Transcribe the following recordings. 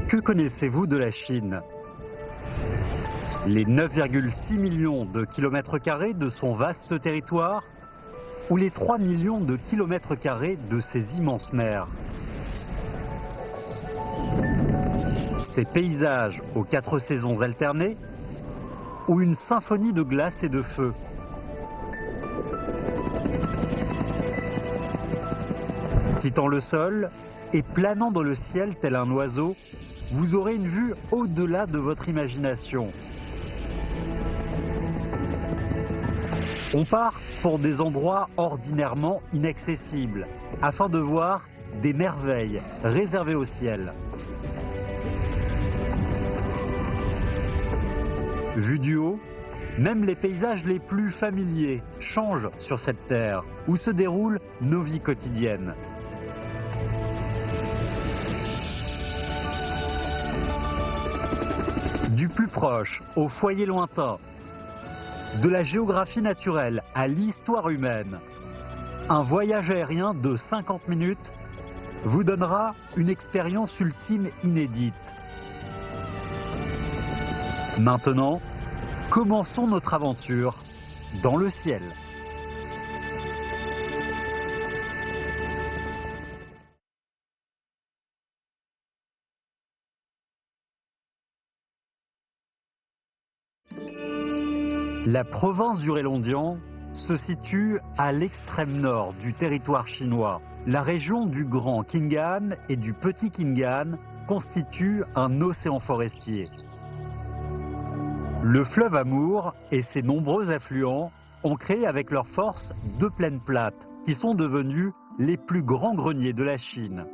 Que connaissez-vous de la Chine? Les 9,6 millions de kilomètres carrés de son vaste territoire ou les 3 millions de kilomètres carrés de ses immenses mers? Ces paysages aux 4 saisons alternées ou une symphonie de glace et de feu? Quittant le sol et planant dans le ciel tel un oiseau, vous aurez une vue au-delà de votre imagination. On part pour des endroits ordinairement inaccessibles, afin de voir des merveilles réservées au ciel. Vus du haut, même les paysages les plus familiers changent sur cette terre où se déroulent nos vies quotidiennes. Du plus proche au foyer lointain, de la géographie naturelle à l'histoire humaine, un voyage aérien de 50 minutes vous donnera une expérience ultime inédite. Maintenant, commençons notre aventure dans le ciel. La province du Heilongjiang se situe à l'extrême nord du territoire chinois. La région du Grand Khingan et du Petit Khingan constitue un océan forestier. Le fleuve Amour et ses nombreux affluents ont créé avec leur force 2 plaines plates qui sont devenues les plus grands greniers de la Chine.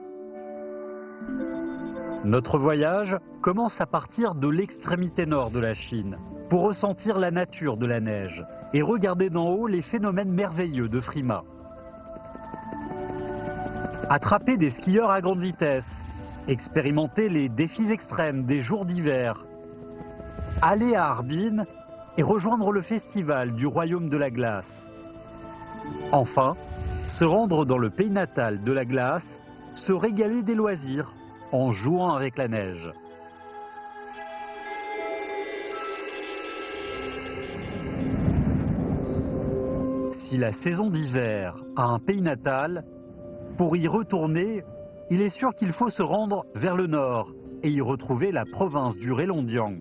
Notre voyage commence à partir de l'extrémité nord de la Chine pour ressentir la nature de la neige et regarder d'en haut les phénomènes merveilleux de Frimat. Attraper des skieurs à grande vitesse, expérimenter les défis extrêmes des jours d'hiver, aller à Harbin et rejoindre le festival du Royaume de la Glace. Enfin, se rendre dans le pays natal de la glace, se régaler des loisirs en jouant avec la neige. Si la saison d'hiver a un pays natal, pour y retourner, il est sûr qu'il faut se rendre vers le nord et y retrouver la province du Heilongjiang.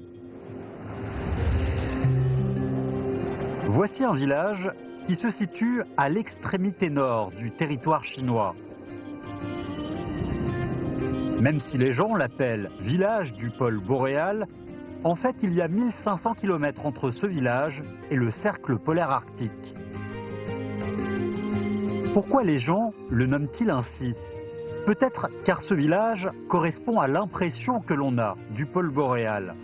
Voici un village qui se situe à l'extrémité nord du territoire chinois. Même si les gens l'appellent village du pôle boréal, en fait il y a 1500 km entre ce village et le cercle polaire arctique. Pourquoi les gens le nomment-ils ainsi? Peut-être car ce village correspond à l'impression que l'on a du pôle boréal.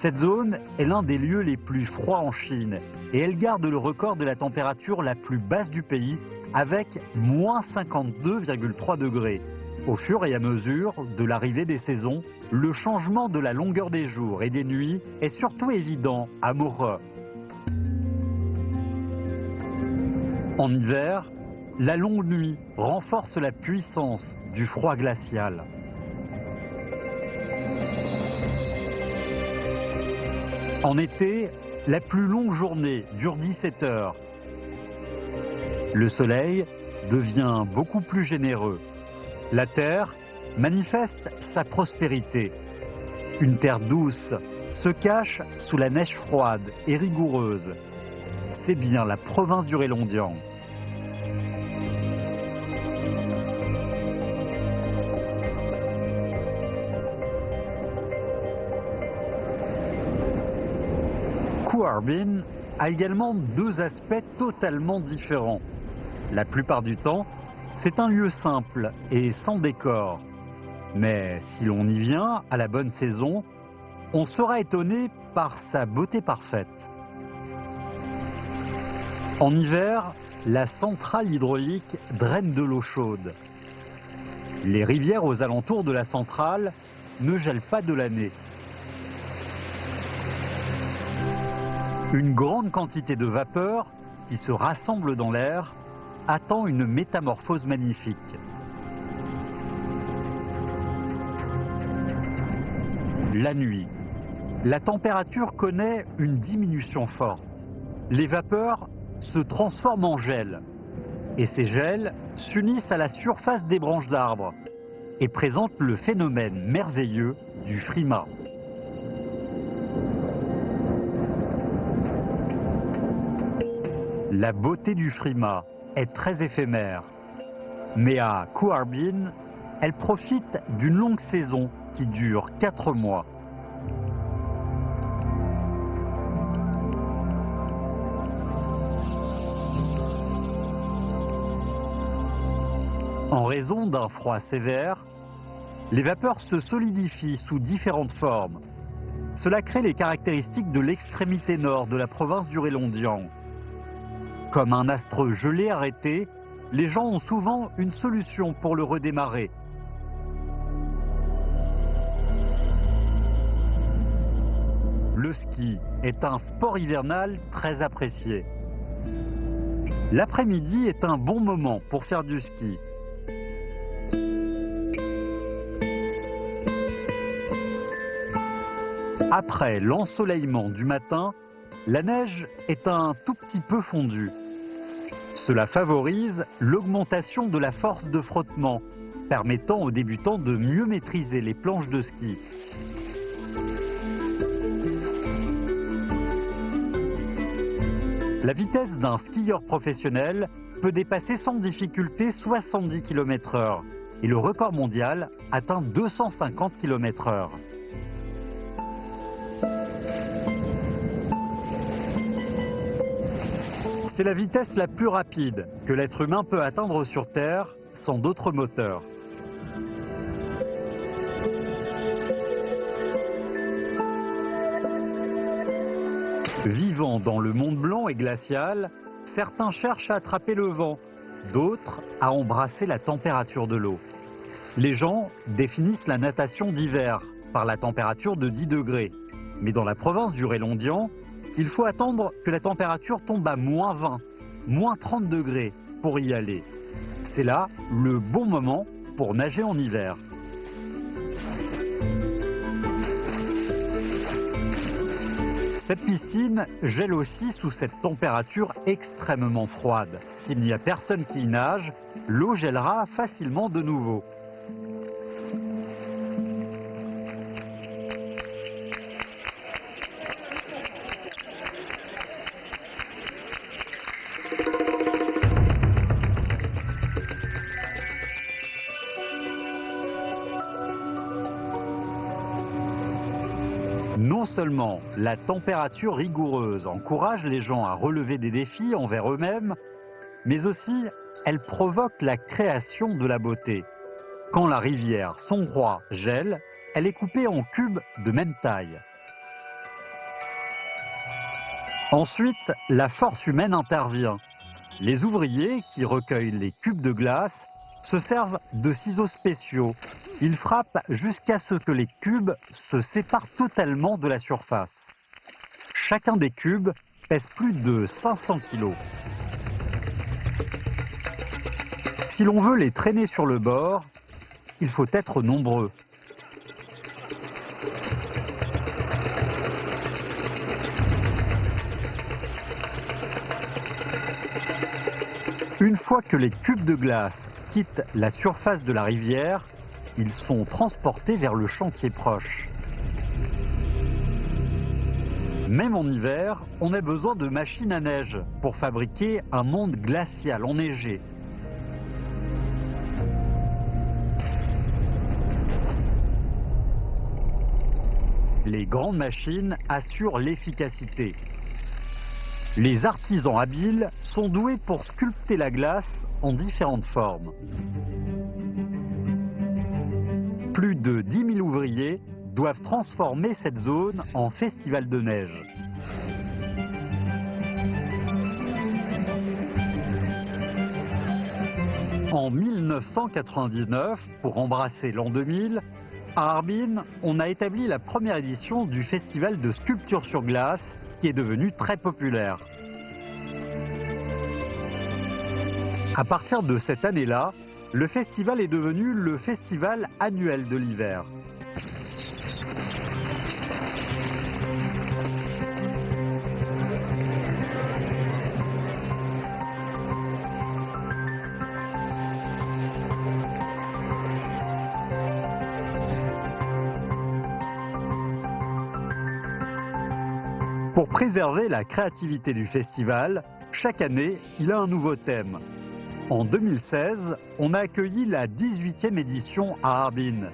Cette zone est l'un des lieux les plus froids en Chine et elle garde le record de la température la plus basse du pays avec moins 52,3 degrés. Au fur et à mesure de l'arrivée des saisons, le changement de la longueur des jours et des nuits est surtout évident à Mohe. En hiver, la longue nuit renforce la puissance du froid glacial. En été, la plus longue journée dure 17 heures. Le soleil devient beaucoup plus généreux. La terre manifeste sa prospérité. Une terre douce se cache sous la neige froide et rigoureuse. C'est bien la province du Heilongjiang. Harbin a également 2 aspects totalement différents. La plupart du temps, c'est un lieu simple et sans décor. Mais si l'on y vient à la bonne saison, on sera étonné par sa beauté parfaite. En hiver, la centrale hydraulique draine de l'eau chaude. Les rivières aux alentours de la centrale ne gèlent pas de l'année. Une grande quantité de vapeur qui se rassemble dans l'air attend une métamorphose magnifique. la nuit. La température connaît une diminution forte. Les vapeurs se transforment en gel. Et ces gels s'unissent à la surface des branches d'arbres et présentent le phénomène merveilleux du frima. La beauté du frima est très éphémère, mais à Koh Harbin, elle profite d'une longue saison qui dure 4 mois. En raison d'un froid sévère, les vapeurs se solidifient sous différentes formes. Cela crée les caractéristiques de l'extrémité nord de la province du Rélondiang. Comme un astre gelé arrêté, les gens ont souvent une solution pour le redémarrer. Le ski est un sport hivernal très apprécié. L'après-midi est un bon moment pour faire du ski. Après l'ensoleillement du matin, la neige est un tout petit peu fondue. Cela favorise l'augmentation de la force de frottement, permettant aux débutants de mieux maîtriser les planches de ski. La vitesse d'un skieur professionnel peut dépasser sans difficulté 70 km/h et le record mondial atteint 250 km/h. C'est la vitesse la plus rapide que l'être humain peut atteindre sur Terre sans d'autres moteurs. Vivant dans le monde blanc et glacial, certains cherchent à attraper le vent, d'autres à embrasser la température de l'eau. Les gens définissent la natation d'hiver par la température de 10 degrés. Mais dans la province du Rélondiang, il faut attendre que la température tombe à -20, -30 degrés pour y aller. C'est là le bon moment pour nager en hiver. Cette piscine gèle aussi sous cette température extrêmement froide. S'il n'y a personne qui y nage, l'eau gèlera facilement de nouveau. Non seulement la température rigoureuse encourage les gens à relever des défis envers eux-mêmes, mais aussi elle provoque la création de la beauté. Quand la rivière Songkhra gèle, elle est coupée en cubes de même taille. Ensuite, la force humaine intervient. Les ouvriers qui recueillent les cubes de glace se servent de ciseaux spéciaux. Ils frappent jusqu'à ce que les cubes se séparent totalement de la surface. Chacun des cubes pèse plus de 500 kg. Si l'on veut les traîner sur le bord, il faut être nombreux. Une fois que les cubes de glace quittent la surface de la rivière, ils sont transportés vers le chantier proche. Même en hiver, on a besoin de machines à neige pour fabriquer un monde glacial enneigé. Les grandes machines assurent l'efficacité. Les artisans habiles sont doués pour sculpter la glace en différentes formes. Plus de 10 000 ouvriers doivent transformer cette zone en festival de neige. En 1999, pour embrasser l'an 2000, à Harbin, on a établi la première édition du festival de sculpture sur glace qui est devenu très populaire. À partir de cette année-là, le festival est devenu le festival annuel de l'hiver. Pour préserver la créativité du festival, chaque année, il a un nouveau thème. En 2016, on a accueilli la 18e édition à Harbin.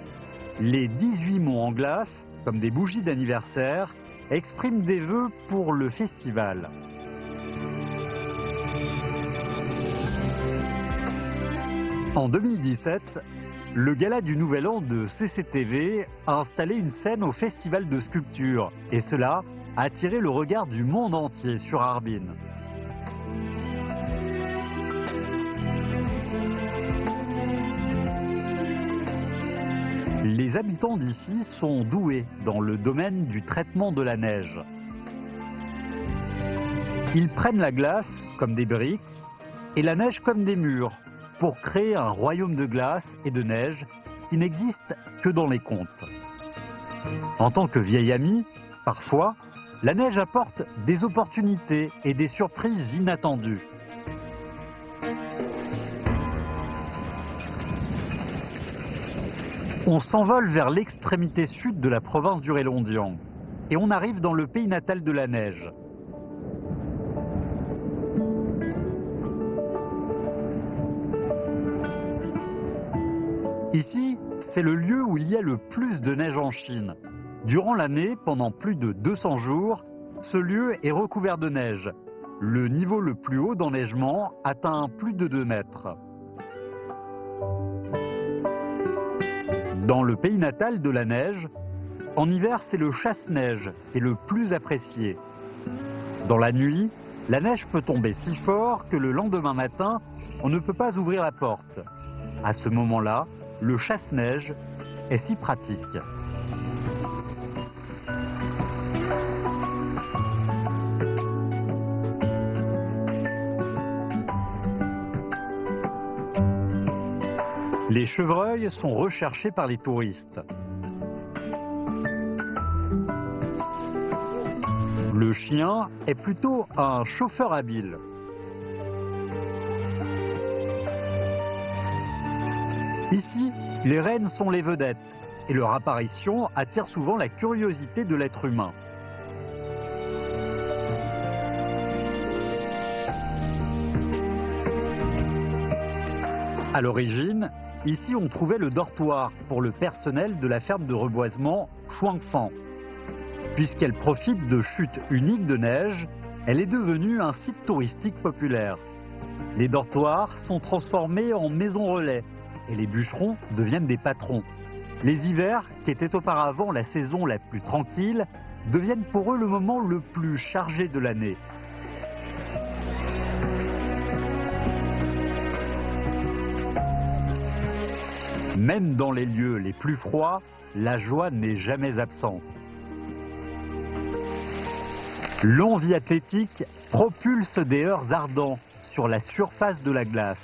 Les 18 monts en glace, comme des bougies d'anniversaire, expriment des vœux pour le festival. En 2017, le gala du Nouvel An de CCTV a installé une scène au Festival de sculpture, et cela a attiré le regard du monde entier sur Harbin. Les habitants d'ici sont doués dans le domaine du traitement de la neige. Ils prennent la glace comme des briques et la neige comme des murs pour créer un royaume de glace et de neige qui n'existe que dans les contes. En tant que vieil ami, parfois, la neige apporte des opportunités et des surprises inattendues. On s'envole vers l'extrémité sud de la province du Heilongjiang et on arrive dans le pays natal de la neige. Ici, c'est le lieu où il y a le plus de neige en Chine. Durant l'année, pendant plus de 200 jours, ce lieu est recouvert de neige. Le niveau le plus haut d'enneigement atteint plus de 2 mètres. Dans le pays natal de la neige, en hiver, c'est le chasse-neige qui est le plus apprécié. Dans la nuit, la neige peut tomber si fort que le lendemain matin, on ne peut pas ouvrir la porte. À ce moment-là, le chasse-neige est si pratique. Les chevreuils sont recherchés par les touristes. Le chien est plutôt un chauffeur habile. Ici, les rennes sont les vedettes et leur apparition attire souvent la curiosité de l'être humain. À l'origine, ici on trouvait le dortoir pour le personnel de la ferme de reboisement Shuangfang. Puisqu'elle profite de chutes uniques de neige, elle est devenue un site touristique populaire. Les dortoirs sont transformés en maisons relais et les bûcherons deviennent des patrons. Les hivers, qui étaient auparavant la saison la plus tranquille, deviennent pour eux le moment le plus chargé de l'année. Même dans les lieux les plus froids, la joie n'est jamais absente. L'envie athlétique propulse des heurts ardents sur la surface de la glace.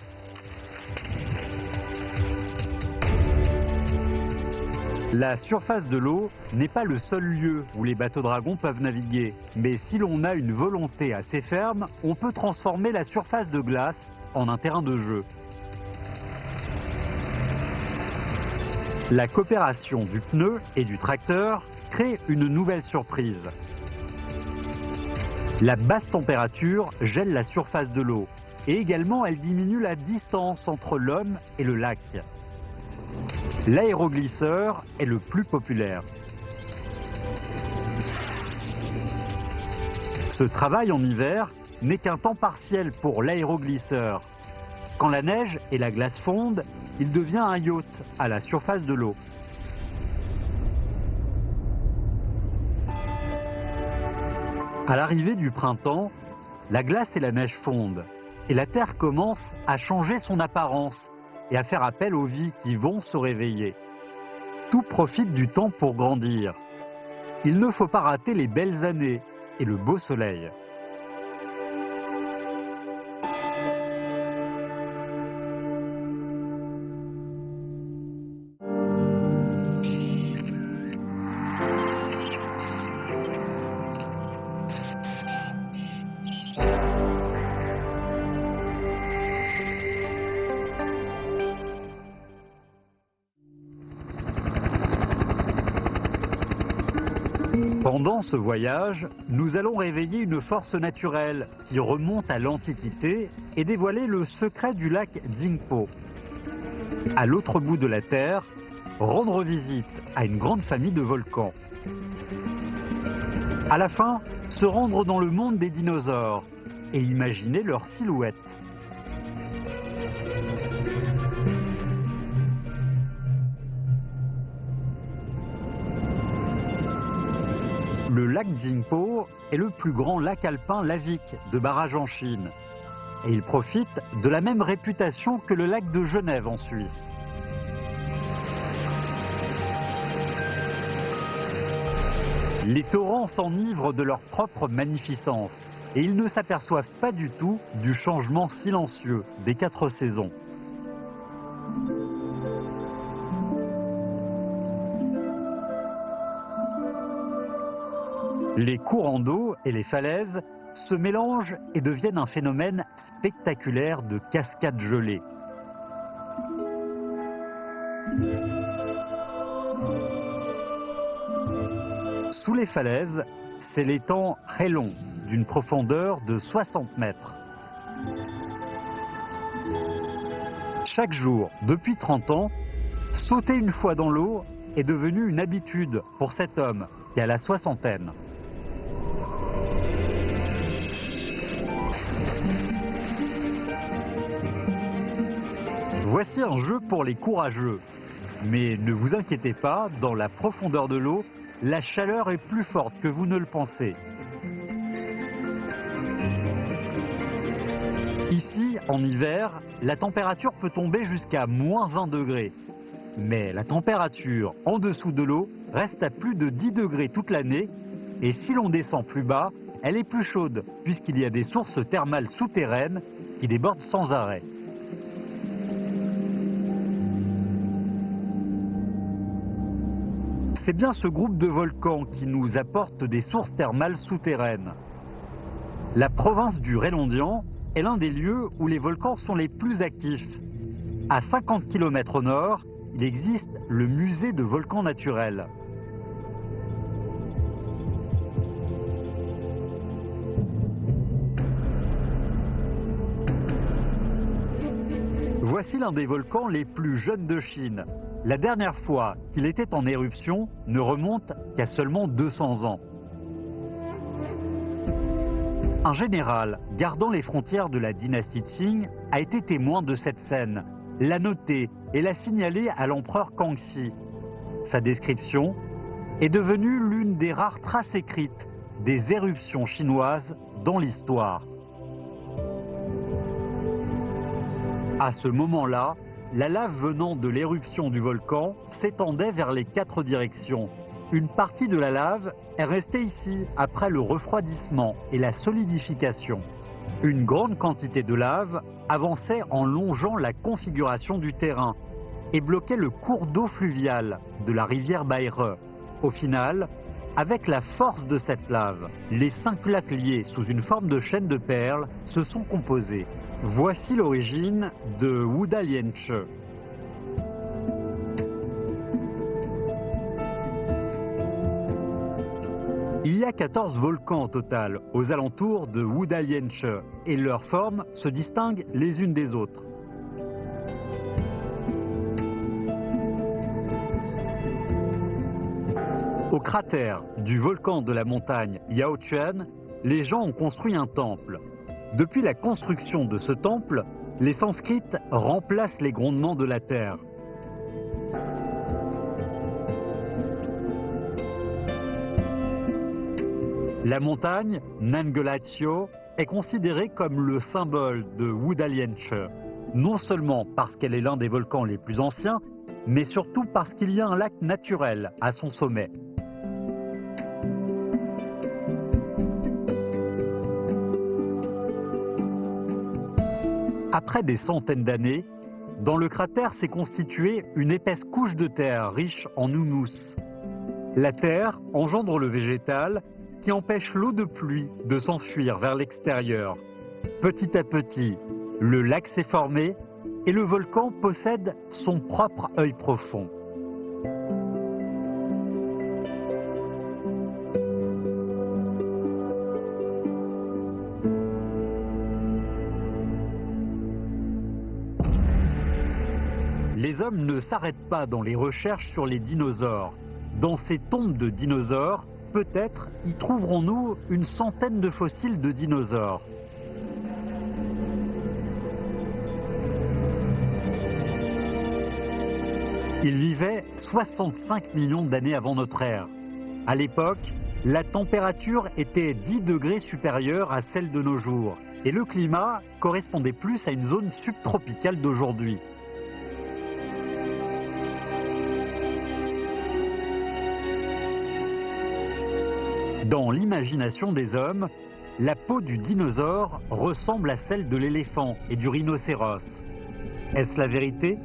La surface de l'eau n'est pas le seul lieu où les bateaux dragons peuvent naviguer, mais si l'on a une volonté assez ferme, on peut transformer la surface de glace en un terrain de jeu. La coopération du pneu et du tracteur crée une nouvelle surprise. La basse température gèle la surface de l'eau et également elle diminue la distance entre l'homme et le lac. L'aéroglisseur est le plus populaire. Ce travail en hiver n'est qu'un temps partiel pour l'aéroglisseur. Quand la neige et la glace fondent, il devient un yacht à la surface de l'eau. À l'arrivée du printemps, la glace et la neige fondent et la terre commence à changer son apparence et à faire appel aux vies qui vont se réveiller. Tout profite du temps pour grandir. Il ne faut pas rater les belles années et le beau soleil. Pendant ce voyage, nous allons réveiller une force naturelle qui remonte à l'Antiquité et dévoiler le secret du lac Dingpo. À l'autre bout de la Terre, rendre visite à une grande famille de volcans. À la fin, se rendre dans le monde des dinosaures et imaginer leur silhouette. Le lac Dingpo est le plus grand lac alpin lavique de barrage en Chine. Et il profite de la même réputation que le lac de Genève en Suisse. Les torrents s'enivrent de leur propre magnificence et ils ne s'aperçoivent pas du tout du changement silencieux des 4 saisons. Les courants d'eau et les falaises se mélangent et deviennent un phénomène spectaculaire de cascades gelées. Sous les falaises, c'est l'étang Heilong, d'une profondeur de 60 mètres. Chaque jour, depuis 30 ans, sauter une fois dans l'eau est devenu une habitude pour cet homme qui a la soixantaine. Voici un jeu pour les courageux. Mais ne vous inquiétez pas, dans la profondeur de l'eau, la chaleur est plus forte que vous ne le pensez. Ici, en hiver, la température peut tomber jusqu'à moins 20 degrés. Mais la température en dessous de l'eau reste à plus de 10 degrés toute l'année. Et si l'on descend plus bas, elle est plus chaude, puisqu'il y a des sources thermales souterraines qui débordent sans arrêt. C'est bien ce groupe de volcans qui nous apporte des sources thermales souterraines. La province du Heilongjiang est l'un des lieux où les volcans sont les plus actifs. À 50 km au nord, il existe le musée de volcans naturels. Voici l'un des volcans les plus jeunes de Chine. La dernière fois qu'il était en éruption ne remonte qu'à seulement 200 ans. Un général gardant les frontières de la dynastie Qing a été témoin de cette scène, l'a noté et l'a signalé à l'empereur Kangxi. Sa description est devenue l'une des rares traces écrites des éruptions chinoises dans l'histoire. À ce moment-là, la lave venant de l'éruption du volcan s'étendait vers les 4 directions. Une partie de la lave est restée ici après le refroidissement et la solidification. Une grande quantité de lave avançait en longeant la configuration du terrain et bloquait le cours d'eau fluvial de la rivière Baire. Au final, avec la force de cette lave, les 5 lacs liés sous une forme de chaîne de perles se sont composés. Voici l'origine de Wudalienche. Il y a 14 volcans au total aux alentours de Wudalienche et leurs formes se distinguent les unes des autres. Au cratère du volcan de la montagne Yaochuan, les gens ont construit un temple. Depuis la construction de ce temple, les Sanskrits remplacent les grondements de la terre. La montagne Nanggelatyo est considérée comme le symbole de Wudalienche, non seulement parce qu'elle est l'un des volcans les plus anciens, mais surtout parce qu'il y a un lac naturel à son sommet. Après des centaines d'années, dans le cratère s'est constituée une épaisse couche de terre riche en houmous. La terre engendre le végétal qui empêche l'eau de pluie de s'enfuir vers l'extérieur. Petit à petit, le lac s'est formé et le volcan possède son propre œil profond. hommes ne s'arrêtent pas dans les recherches sur les dinosaures. Dans ces tombes de dinosaures, peut-être y trouverons-nous une centaine de fossiles de dinosaures. Ils vivaient 65 millions d'années avant notre ère. À l'époque, la température était 10 degrés supérieure à celle de nos jours et le climat correspondait plus à une zone subtropicale d'aujourd'hui. Dans l'imagination des hommes, la peau du dinosaure ressemble à celle de l'éléphant et du rhinocéros. Est-ce la vérité ?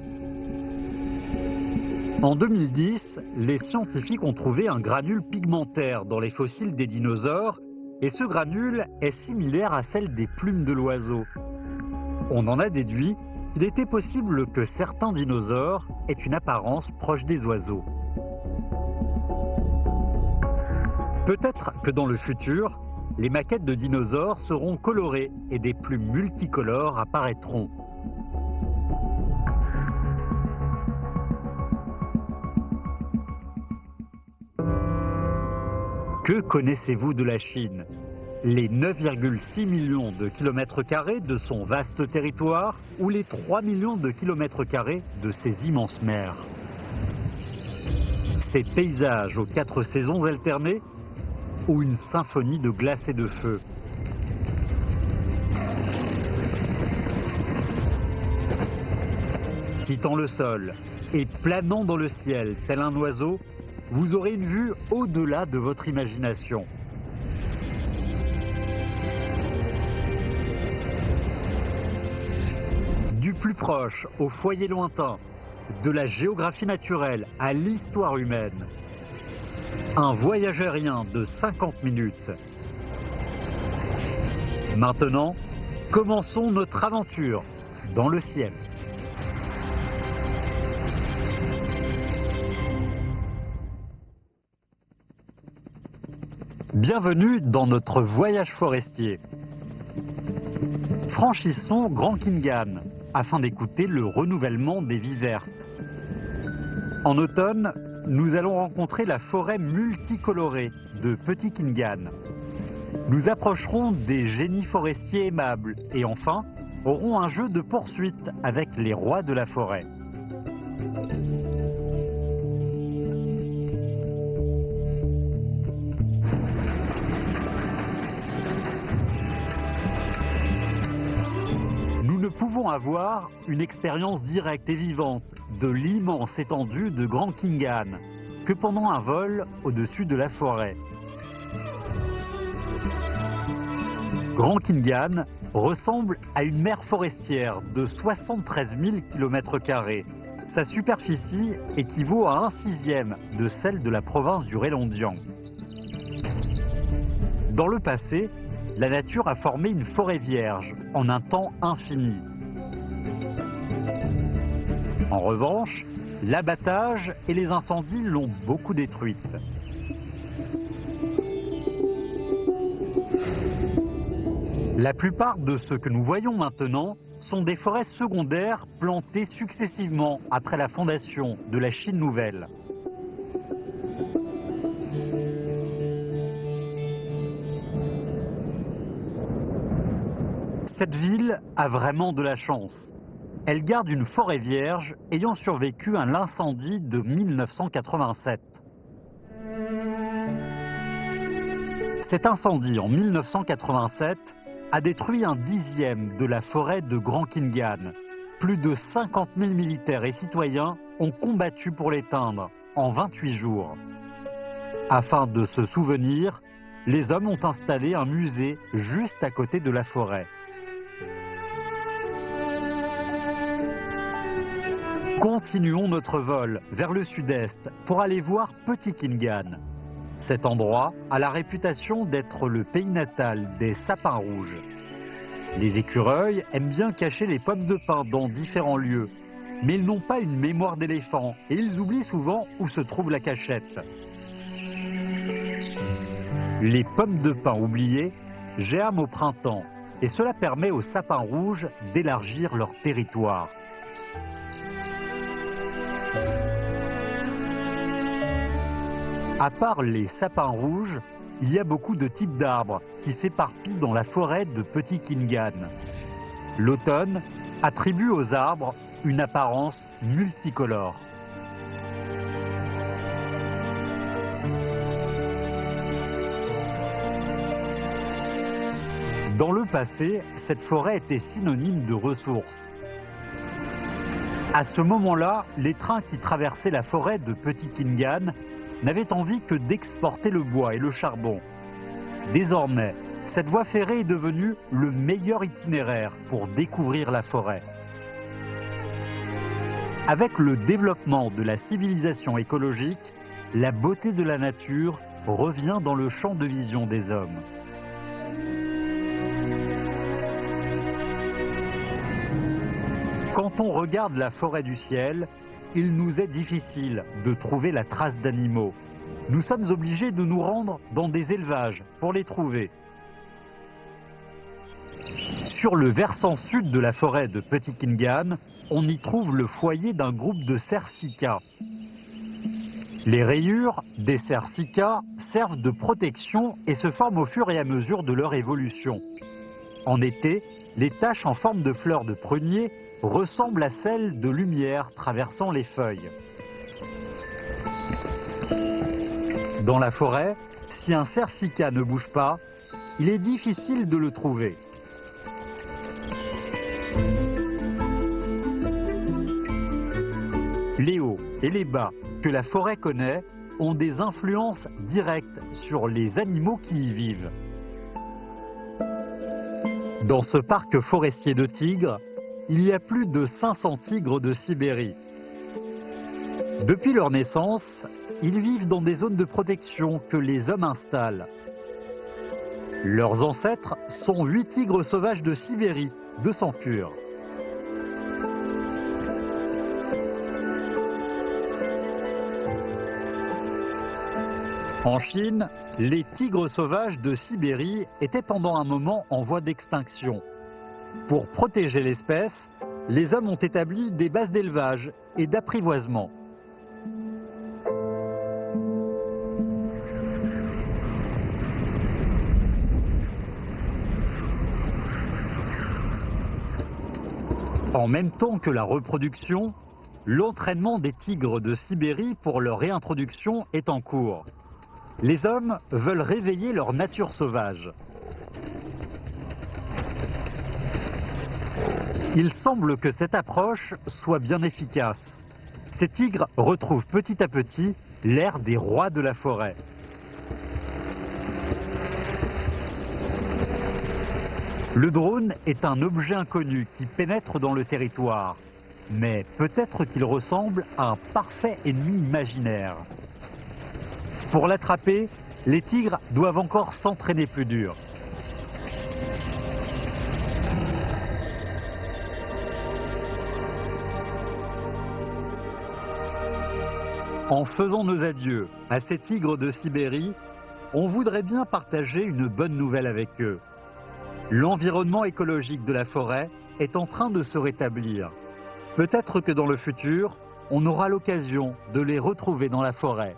En 2010, les scientifiques ont trouvé un granule pigmentaire dans les fossiles des dinosaures et ce granule est similaire à celle des plumes de l'oiseau. On en a déduit qu'il était possible que certains dinosaures aient une apparence proche des oiseaux. Peut-être que dans le futur, les maquettes de dinosaures seront colorées et des plumes multicolores apparaîtront. Que connaissez-vous de la Chine? Les 9,6 millions de kilomètres carrés de son vaste territoire ou les 3 millions de kilomètres carrés de ses immenses mers? Ces paysages aux 4 saisons alternées ou une symphonie de glace et de feu? Quittant le sol et planant dans le ciel tel un oiseau, vous aurez une vue au-delà de votre imagination. Du plus proche au foyer lointain, de la géographie naturelle à l'histoire humaine. Un voyage aérien de 50 minutes. Maintenant, commençons notre aventure dans le ciel. Bienvenue dans notre voyage forestier. Franchissons Grand Khingan afin d'écouter le renouvellement des vies vertes. En automne, nous allons rencontrer la forêt multicolorée de Petit Khingan. Nous approcherons des génies forestiers aimables et enfin aurons un jeu de poursuite avec les rois de la forêt. Nous ne pouvons avoir une expérience directe et vivante de l'immense étendue de Grand Khingan que pendant un vol au-dessus de la forêt. Grand Khingan ressemble à une mer forestière de 73 000 km². Sa superficie équivaut à 1/6 de celle de la province du Heilongjiang. Dans le passé, la nature a formé une forêt vierge en un temps infini. En revanche, l'abattage et les incendies l'ont beaucoup détruite. La plupart de ce que nous voyons maintenant sont des forêts secondaires plantées successivement après la fondation de la Chine nouvelle. Cette ville a vraiment de la chance. Elle garde une forêt vierge ayant survécu à l'incendie de 1987. Cet incendie en 1987 a détruit 1/10 de la forêt de Grand Khingan. Plus de 50 000 militaires et citoyens ont combattu pour l'éteindre en 28 jours. Afin de se souvenir, les hommes ont installé un musée juste à côté de la forêt. Continuons notre vol vers le sud-est pour aller voir Petit Khingan. Cet endroit a la réputation d'être le pays natal des sapins rouges. Les écureuils aiment bien cacher les pommes de pin dans différents lieux, mais ils n'ont pas une mémoire d'éléphant et ils oublient souvent où se trouve la cachette. Les pommes de pin oubliées germent au printemps et cela permet aux sapins rouges d'élargir leur territoire. À part les sapins rouges, il y a beaucoup de types d'arbres qui s'éparpillent dans la forêt de Petit Khingan. L'automne attribue aux arbres une apparence multicolore. Dans le passé, cette forêt était synonyme de ressources. À ce moment-là, les trains qui traversaient la forêt de Petit Khingan n'avaient envie que d'exporter le bois et le charbon. Désormais, cette voie ferrée est devenue le meilleur itinéraire pour découvrir la forêt. Avec le développement de la civilisation écologique, la beauté de la nature revient dans le champ de vision des hommes. Quand on regarde la forêt du ciel, il nous est difficile de trouver la trace d'animaux. Nous sommes obligés de nous rendre dans des élevages pour les trouver. Sur le versant sud de la forêt de Petit Khingan, on y trouve le foyer d'un groupe de cerfs sika. Les rayures des cerfs sika servent de protection et se forment au fur et à mesure de leur évolution. En été, les taches en forme de fleurs de prunier ressemblent à celles de lumière traversant les feuilles. Dans la forêt, si un cerf sika ne bouge pas, il est difficile de le trouver. Les hauts et les bas que la forêt connaît ont des influences directes sur les animaux qui y vivent. Dans ce parc forestier de tigres, il y a plus de 500 tigres de Sibérie. Depuis leur naissance, ils vivent dans des zones de protection que les hommes installent. Leurs ancêtres sont 8 tigres sauvages de Sibérie, de sang pur. En Chine, les tigres sauvages de Sibérie étaient pendant un moment en voie d'extinction. Pour protéger l'espèce, les hommes ont établi des bases d'élevage et d'apprivoisement. En même temps que la reproduction, l'entraînement des tigres de Sibérie pour leur réintroduction est en cours. Les hommes veulent réveiller leur nature sauvage. Il semble que cette approche soit bien efficace. Ces tigres retrouvent petit à petit l'air des rois de la forêt. Le drone est un objet inconnu qui pénètre dans le territoire, mais peut-être qu'il ressemble à un parfait ennemi imaginaire. Pour l'attraper, les tigres doivent encore s'entraîner plus dur. En faisant nos adieux à ces tigres de Sibérie, on voudrait bien partager une bonne nouvelle avec eux. L'environnement écologique de la forêt est en train de se rétablir. Peut-être que dans le futur, on aura l'occasion de les retrouver dans la forêt.